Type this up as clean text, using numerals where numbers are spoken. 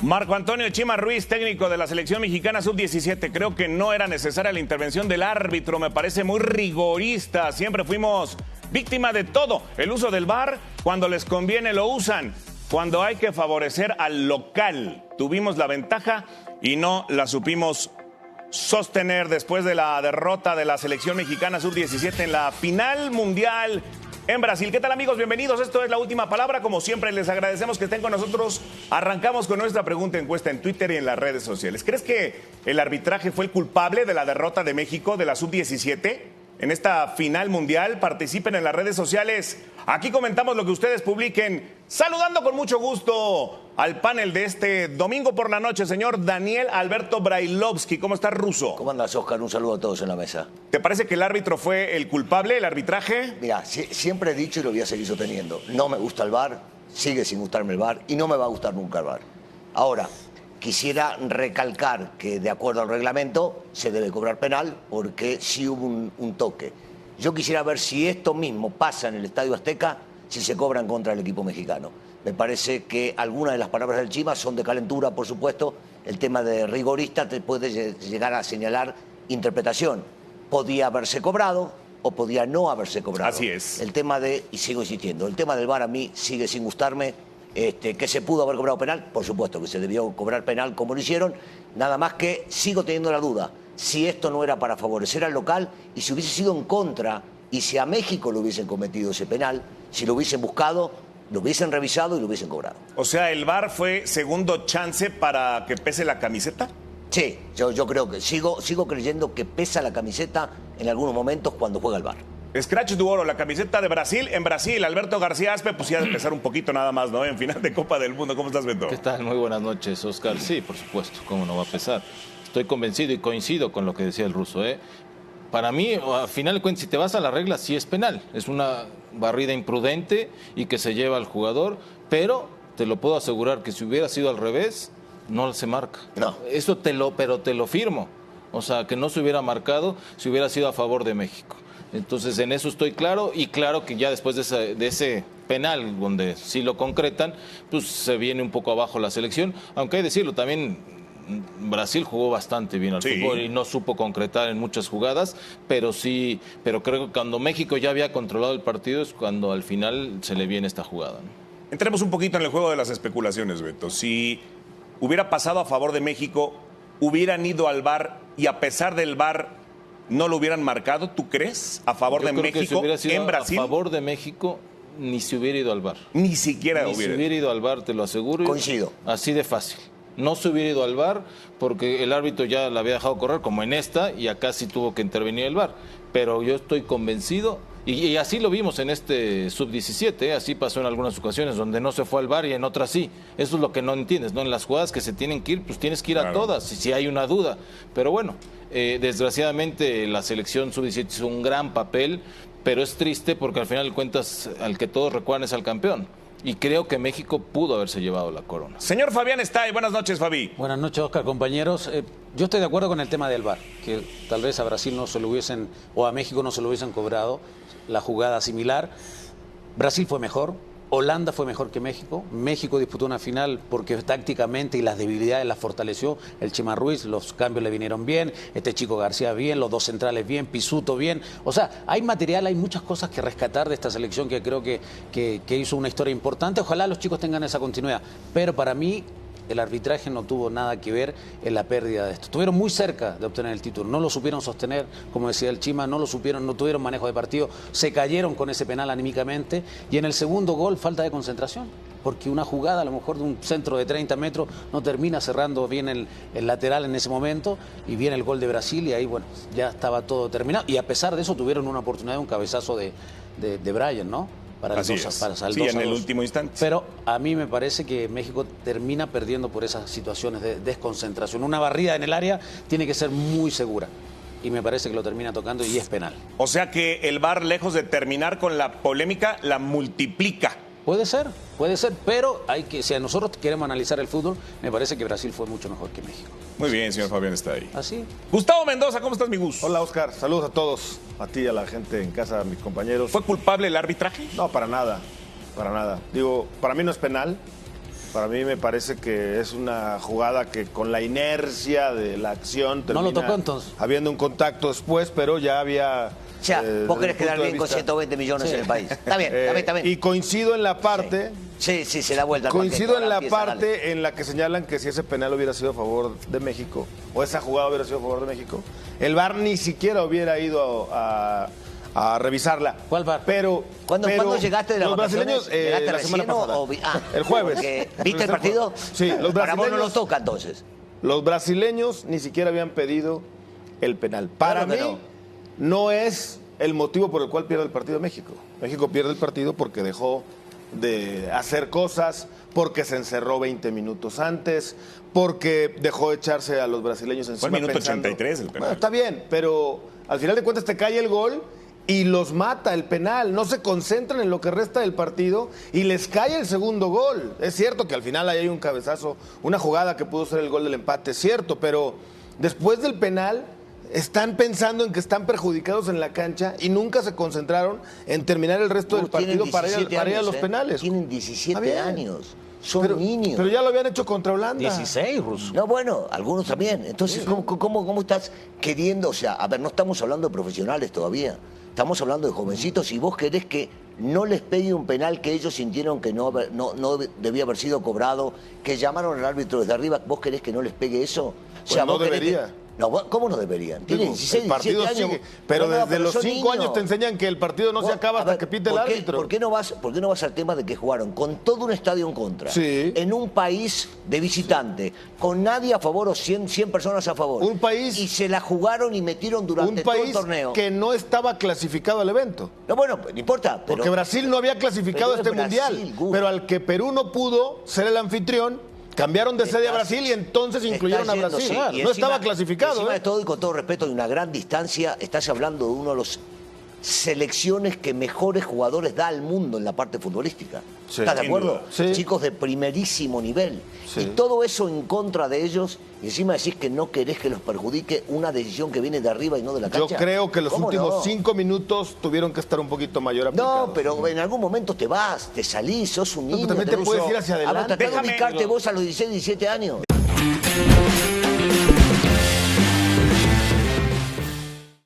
Marco Antonio Chima Ruiz, técnico de la selección mexicana sub-17. Creo que no era necesaria la intervención del árbitro, me parece muy rigorista. Siempre fuimos víctima de todo. El uso del VAR, cuando les conviene lo usan. Cuando hay que favorecer al local, tuvimos la ventaja y no la supimos sostener después de la derrota de la selección mexicana sub-17 en la final mundial en Brasil. ¿Qué tal, amigos? Bienvenidos. Esto es La Última Palabra. Como siempre, les agradecemos que estén con nosotros. Arrancamos con nuestra pregunta encuesta en Twitter y en las redes sociales. ¿Crees que el arbitraje fue el culpable de la derrota de México de la sub-17 en esta final mundial? Participen en las redes sociales. Aquí comentamos lo que ustedes publiquen. Saludando con mucho gusto al panel de este domingo por la noche, señor Daniel Alberto Brailovsky. ¿Cómo estás, Ruso? ¿Cómo andas, Oscar? Un saludo a todos en la mesa. ¿Te parece que el árbitro fue el culpable, el arbitraje? Mira, siempre he dicho y lo voy a seguir sosteniendo. No me gusta el VAR, sigue sin gustarme el VAR y no me va a gustar nunca el VAR. Ahora, quisiera recalcar que de acuerdo al reglamento se debe cobrar penal porque sí hubo un toque. Yo quisiera ver si esto mismo pasa en el Estadio Azteca, si se cobran contra el equipo mexicano. Me parece que algunas de las palabras del Chima son de calentura, por supuesto. El tema de rigorista te puede llegar a señalar interpretación. Podía haberse cobrado o podía no haberse cobrado. Así es. El tema de, y sigo insistiendo, el tema del VAR a mí sigue sin gustarme. Que se pudo haber cobrado penal, por supuesto que se debió cobrar penal como lo hicieron. Nada más que sigo teniendo la duda si esto no era para favorecer al local y si hubiese sido en contra y si a México lo hubiesen cometido ese penal, si lo hubiesen buscado, lo hubiesen revisado y lo hubiesen cobrado. O sea, ¿el VAR fue segundo chance para que pese la camiseta? Sí, yo creo que sigo creyendo que pesa la camiseta en algunos momentos cuando juega el VAR. Scratch du Oro, la camiseta de Brasil. En Brasil, Alberto García Aspe, pues ya de pesar un poquito nada más, ¿no? En final de Copa del Mundo. ¿Cómo estás, Beto? ¿Qué tal? Muy buenas noches, Oscar. Sí, por supuesto, ¿cómo no va a pesar? Estoy convencido y coincido con lo que decía el ruso, ¿eh? Para mí, al final de cuentas, si te vas a la regla, sí es penal. Es una barrida imprudente y que se lleva al jugador, pero te lo puedo asegurar que si hubiera sido al revés, no se marca. No. Eso pero te lo firmo. O sea, que no se hubiera marcado si hubiera sido a favor de México. Entonces, en eso estoy claro, y claro que ya después de ese penal, donde sí lo concretan, pues se viene un poco abajo la selección, aunque hay que decirlo, también Brasil jugó bastante bien al fútbol y no supo concretar en muchas jugadas, pero creo que cuando México ya había controlado el partido es cuando al final se le viene esta jugada, ¿no? Entremos un poquito en el juego de las especulaciones, Beto. Si hubiera pasado a favor de México, hubieran ido al VAR y a pesar del VAR no lo hubieran marcado, ¿tú crees? A favor de México que si hubiera sido en Brasil. A favor de México, ni se hubiera ido al VAR. Ni siquiera Ni se hubiera ido al VAR, te lo aseguro. Coincido. Así de fácil. No se hubiera ido al VAR porque el árbitro ya la había dejado correr, como en esta, y acá sí tuvo que intervenir el VAR. Pero yo estoy convencido, y así lo vimos en este sub-17, así pasó en algunas ocasiones, donde no se fue al VAR y en otras sí. Eso es lo que no entiendes, ¿no? En las jugadas que se tienen que ir, pues tienes que ir a todas, si hay una duda. Pero bueno, desgraciadamente la selección sub-17 hizo un gran papel, pero es triste porque al final de cuentas al que todos recuerdan es al campeón. Y creo que México pudo haberse llevado la corona. Señor Fabián Stay, buenas noches, Fabi. Buenas noches, Oscar, compañeros. Yo estoy de acuerdo con el tema del VAR, que tal vez a Brasil no se lo hubiesen, o a México no se lo hubiesen cobrado la jugada similar. Brasil fue mejor, Holanda fue mejor que México. México disputó una final porque tácticamente y las debilidades las fortaleció. El Chima Ruiz, los cambios le vinieron bien, este chico García bien, los dos centrales bien, Pisuto bien. O sea, hay material, hay muchas cosas que rescatar de esta selección que creo que hizo una historia importante. Ojalá los chicos tengan esa continuidad. Pero para mí el arbitraje no tuvo nada que ver en la pérdida de esto. Estuvieron muy cerca de obtener el título, no lo supieron sostener, como decía el Chima, no tuvieron manejo de partido, se cayeron con ese penal anímicamente, y en el segundo gol falta de concentración, porque una jugada a lo mejor de un centro de 30 metros no termina cerrando bien el lateral en ese momento, y viene el gol de Brasil y ahí bueno, ya estaba todo terminado, y a pesar de eso tuvieron una oportunidad de un cabezazo de Bryan, ¿no? Para el 2 para el 2 en el último instante. Pero a mí me parece que México termina perdiendo por esas situaciones de desconcentración. Una barrida en el área tiene que ser muy segura. Y me parece que lo termina tocando y es penal. O sea que el VAR, lejos de terminar con la polémica, la multiplica. Puede ser, pero si nosotros queremos analizar el fútbol, me parece que Brasil fue mucho mejor que México. Muy bien, señor Fabián está ahí. ¿Así? Gustavo Mendoza, ¿cómo estás, mi Gus? Hola, Oscar. Saludos a todos. A ti, a la gente en casa, a mis compañeros. ¿Fue culpable el arbitraje? No, para nada. Para nada. Digo, para mí no es penal. Para mí me parece que es una jugada que con la inercia de la acción No lo termina tocó entonces. habiendo un contacto después, pero ya había... O sea, vos querés desde quedar el punto de bien con vista- 120 millones en el país. Está bien, está bien. Y coincido en la parte... Sí, se da vuelta. al Coincido banquete, en la ahora empieza, dale. parte en la que señalan que si ese penal hubiera sido a favor de México, o esa jugada hubiera sido a favor de México, el VAR ni siquiera hubiera ido a revisarla. ¿Cuál VAR? Pero, ¿Cuándo llegaste de las los vacaciones? brasileños, ¿Llegaste la semana recién pasada. el jueves? ¿Viste el partido? Sí, los Para vos no lo brasileños, toca entonces. los brasileños ni siquiera habían pedido el penal. Para Claro que mí, no es el motivo por el cual pierde el partido México. México pierde el partido porque dejó de hacer cosas, porque se encerró 20 minutos antes, porque dejó echarse a los brasileños encima. Fue el minuto pensando, 83 el penal. Bueno, está bien, pero al final de cuentas te cae el gol y los mata el penal. No se concentran en lo que resta del partido y les cae el segundo gol. Es cierto que al final ahí hay un cabezazo, una jugada que pudo ser el gol del empate, es cierto, pero después del penal están pensando en que están perjudicados en la cancha y nunca se concentraron en terminar el resto del Tienen partido para ir 17 a años, los penales. Tienen Está 17 bien. años. Son niños. Pero ya lo habían hecho contra Holanda. 16, Russo. No, bueno, algunos también. Entonces, ¿cómo estás queriendo? O sea, a ver, no estamos hablando de profesionales todavía. Estamos hablando de jovencitos y vos querés que no les pegue un penal que ellos sintieron que no debía haber sido cobrado, que llamaron al árbitro desde arriba. ¿Vos querés que no les pegue eso? O Pues no vos querés debería. que- No, ¿cómo no deberían? Tienen Digo, 16, el partido 17 años. sigue, pero No, desde los son 5 niños. años te enseñan que el partido no se Vos, acaba a hasta ver, que pite el ¿por qué- árbitro. ¿Por qué no vas al tema de que jugaron con todo un estadio en contra? Sí. En un país de visitante, con nadie a favor o 100 personas a favor. Un país- Y se la jugaron y metieron Un durante todo el país torneo. que no estaba clasificado al evento. No, bueno, no importa. Pero, Porque Brasil no había clasificado a pero este es Brasil, mundial. Gus. Pero al que Perú no pudo ser el anfitrión, cambiaron de sede a Brasil y entonces incluyeron a Estás Brasil. yendo, sí, y No encima- estaba clasificado. Encima ¿eh? de todo y con todo respeto y una gran distancia, estás hablando de uno de los selecciones que mejores jugadores da al mundo en la parte futbolística. Sí, ¿Estás de sin acuerdo? duda. Sí. Chicos de primerísimo nivel. Sí. Y todo eso en contra de ellos, y encima decís que no querés que los perjudique una decisión que viene de arriba y no de la Yo cancha. creo que los ¿Cómo últimos no? 5 minutos tuvieron que estar un poquito mayor aplicados. No, pero en algún momento te vas, te salís, sos un No, niño. también te tenés- puedes ir hacia A ver, adelante. tratá de Déjame- ubicarte vos a los 16, 17 años.